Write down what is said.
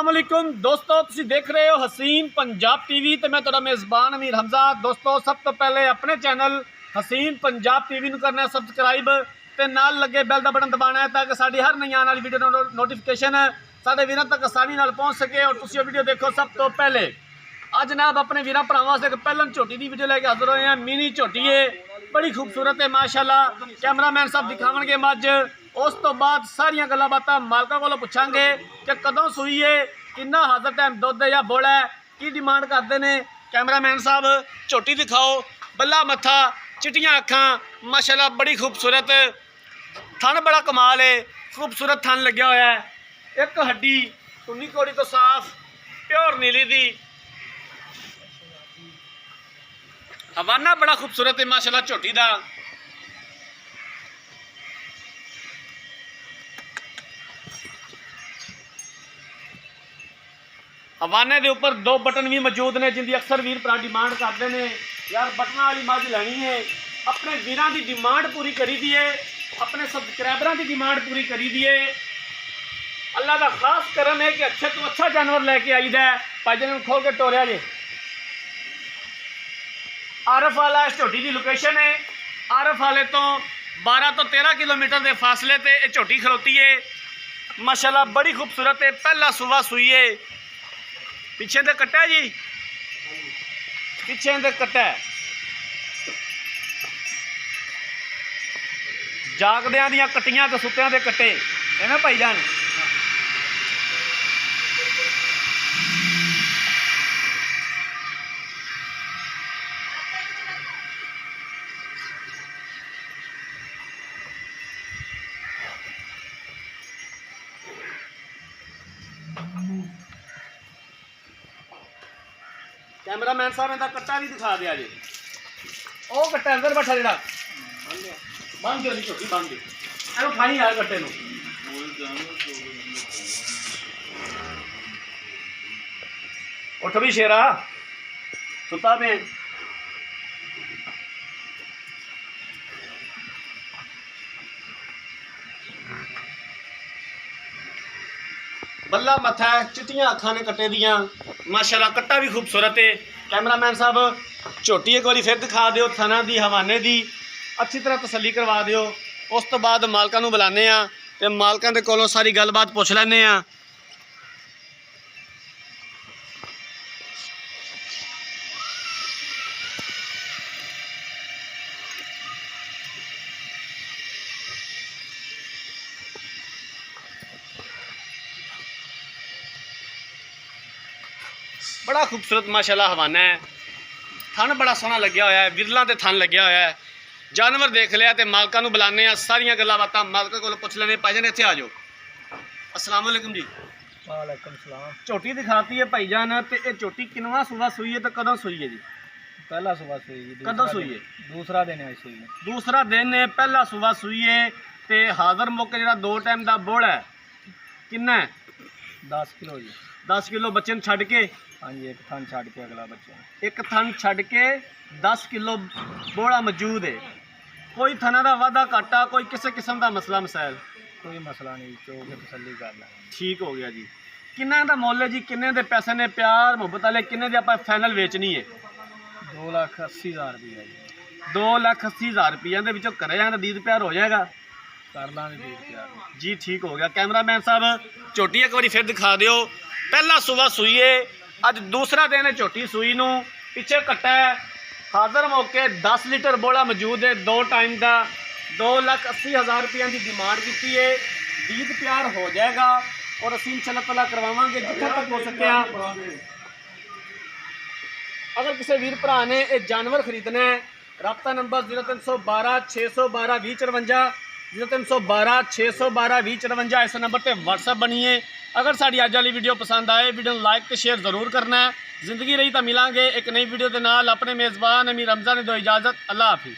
अस्सलामुअलैकुम दोस्तों, तुसीं देख रहे हो हसीन पंजाब टीवी तो मैं तुहाडा मेज़बान अमीर हमजा। दोस्तों, सब तो पहले अपने चैनल हसीन पंजाब टीवी नूं करना सबसक्राइब ते नाल लगे बैल का बटन दबाना है ताकि साडी हर नई आने वाली वीडियो नोटिफिकेशन साडे वीरां तक आसानी नाल पहुँच सके और तुसीं वीडियो देखो सब तो पहले। अज जनाब अपने वीरां भरावां वास्ते एक पहलन झोटी की वीडियो लैके हाजिर होए हैं। मिनी झोटी है, बड़ी खूबसूरत है माशाल्लाह। कैमरामैन साहब दिखावणगे मझ, उस तो बाद सारिया गल्लां बातां मालकां कोलों पुछांगे कि कदों सूई है, कितना हाज़र टाइम दुध या बोला है, की डिमांड करते हैं। कैमरामैन साहब झोटी दिखाओ, बल्ला मत्था, चिट्टियां अखां माशाल्लाह, बड़ी खूबसूरत। थन बड़ा कमाल है, खूबसूरत थन लग्या होया है। एक हड्डी टुन्नी कोड़ी तो साफ प्योर नीली दी। हवाना बड़ा खूबसूरत है माशाल्लाह झोटी दा। हवाने के उपर दो बटन भी मौजूद ने जिनकी अक्सर वीर भरा डिमांड करते हैं। यार बटना वाली मझ लैनी है, अपने वीरां की डिमांड पूरी करी दी है, अपने सबसक्राइबरां की डिमांड पूरी करी दी है। अल्लाह का खास करम है कि अच्छे तो अच्छा जानवर लैके आईदा है। भाईजान ने खोल के टोरिया जे। आरफ वाला इस झोटी की लोकेशन है। आरफ वाले तो 12 तो 13 किलोमीटर के फासले ते यह झोटी खलोती है माशाल्लाह, बड़ी खूबसूरत है। पहला सुबह सूई है। पिछे तो कट्टा जी, पिछे तो कट्टा जागदियां दियां कट्टियां तो सुत्तियां दे कट्टे है भाईजान। कैमरामैन साहब इनका कट्टा भी दिखा दिया जी। वो कट्टा अंदर बैठा जरा बंद दो, झोटी बंद दो, एनू खाई यार कट्टे नूं। उठ भी शेरा, सुता पे बल्ला मथा है, चिट्टियां अखां ने कट्टे दियां माशाल्लाह, कट्टा भी खूबसूरत है। कैमरामैन साहब झोटी एक बार फिर दिखा दिओ, थना दी हवाने दी अच्छी तरह तसल्ली करवा दिओ। उस तो बाद मालकां नूं बुलाने आ ते मालकां दे कोलों सारी गलबात पुछ लैने आ। बड़ा खूबसूरत माशाल्लाह हवाना है। थन बड़ा सोहना लग्या होया है, विरला ते थन लग्या होया है। जानवर देख लिया तो मालकां नूं बुलाने आ, सारियां गल्लां बातां मालकां कोलों पुछ लैने। भाईजान इत्थे आ जाओ। अस्सलाम वालेकुम जी। वालेकुम सलाम। झोटी दिखाती है भाईजान, तो ये झोटी किनवा सुबह सूई है तो कदों सूई है जी? पहला सुबह सूई जी। कदों सूई है? दूसरा दिन है सूई। दूसरा दिन है, पहला सुबह सूई है। तो हाज़र मौके जो दो टाइम का बोड़ है किन्ना है? 10 किलो जी। 10 किलो बच्चे नूं छड्ड के? हाँ जी, एक थन छड़ के अगला बच्चा। एक थन छड्ड के 10 किलो बोड़ा मौजूद है। कोई थना का वाधा घाटा, कोई किसी किस्म का मसला मसाइल? कोई मसला नहीं, चो के तसल्ली कर लें। ठीक हो गया जी। किन्ना का मुल है जी? किन्ने दे पैसे ने प्यार मुहब्बत वाले? किन्ने दे आपां फाइनल वेचनी है? 2,80,000 रुपया जी। 2,80,000 रुपया दे विचों घरे जाके दीद प्यार हो जाएगा? कर लांगे दीद प्यार जी, ठीक हो गया। कैमरामैन साहब झोटी एक बार फिर दिखा दिओ। पहला सुबह सूई है, अज दूसरा दिन है झोटी सूई नूं। पिछे कट्टा है, हाज़र मौके 10 लीटर बोला मौजूद है, 2 टाइम का। 2,80,000 रुपया की डिमांड की है। दीद प्यार हो जाएगा और असीं इंशाअल्लाह तआला करवावांगे जिथे तक हो सके। अगर किसी वीर भरा ने यह जानवर खरीदना है, रब्ता नंबर 0312 612 2054, 0312 612 2054, इस नंबर पर व्हाट्सअप बनिए। अगर साड़ी अज वाली वीडियो पसंद आए, वीडियो लाइक तो शेयर जरूर करना है। जिंदगी रही तो मिलांगे एक नई वीडियो के नाल। अपने मेज़बान अमीर हमजा ने दो इजाज़त। अल्लाह हाफिज़।